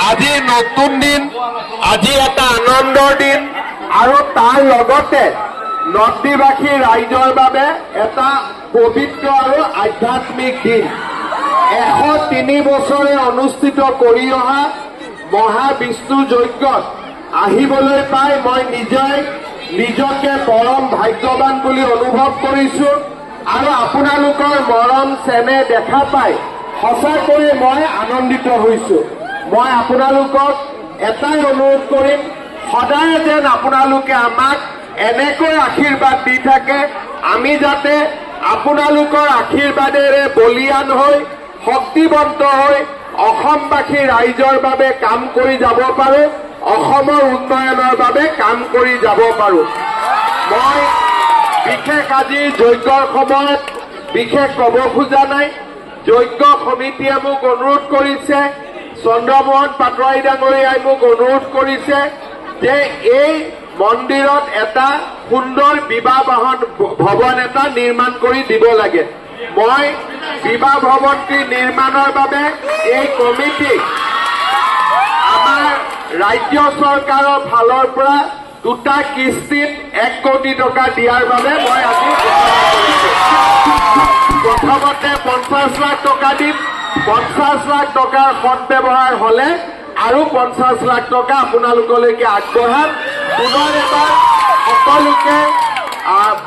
আজি নতুন দিন, আজি এটা আনন্দৰ দিন আৰু তাৰ লগতে নদীবাসী ৰাইজৰ বাবে এটা পবিত্ৰ আৰু আধ্যাত্মিক দিন। 103 বছৰে অনুষ্ঠিত কৰি অহা মহাবিষ্ণু যজ্ঞত আহিবলৈ পাই মই নিজকে পৰম ভাগ্যৱান বুলি অনুভৱ কৰিছো আৰু আপোনালোকৰ মৰম চেনেহ দেখা পাই সঁচাকৈয়ে মই আনন্দিত হৈছো। মই আপোনালোকক এটাই অনুৰোধ কৰিম, সদায় যেন আপোনালোকে আমাক এনেকৈ আশীৰ্বাদ দি থাকে, আমি যাতে আপোনালোকৰ আশীৰ্বাদেৰে বলিয়ান হৈ শক্তিবন্ত হৈ অসমবাসী ৰাইজৰ বাবে কাম কৰি যাব পাৰো, অসমৰ উন্নয়নৰ বাবে কাম কৰি যাব পাৰো। মই বিশেষ আজি যজ্ঞৰ সময়ত বিশেষ ক'ব খোজা নাই। যজ্ঞ সমিতিয়ে মোক অনুৰোধ কৰিছে, চন্দ্ৰমোহন পাটোৱাৰী ডাঙৰীয়াই মোক অনুৰোধ কৰিছে যে এই মন্দিৰত এটা সুন্দৰ বিবাহ ভৱন এটা নিৰ্মাণ কৰি দিব লাগে। মই বিবাহ ভৱনটি নিৰ্মাণৰ বাবে এই কমিটিক আমাৰ ৰাজ্য চৰকাৰৰ ফালৰ পৰা 2টা কিস্তিত 1 কোটি টকা দিয়াৰ বাবে মই আজি প্ৰথমতে 50 লাখ টকা দিম। 50 লাখ টকাৰ সৎব্যৱহাৰ হলে আৰু 50 লাখ টকা আপোনালোকলৈকে আগবঢ়াম। পুনৰ এবাৰ সকলোকে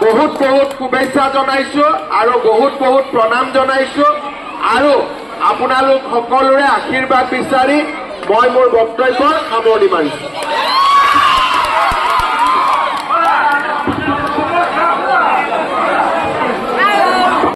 বহুত শুভেচ্ছা জনাইছো আৰু বহুত প্ৰণাম জনাইছো আৰু আপোনালোক সকলোৰে আশীৰ্বাদ বিচাৰি মই মোৰ বক্তব্য সামৰণি মাৰিছো।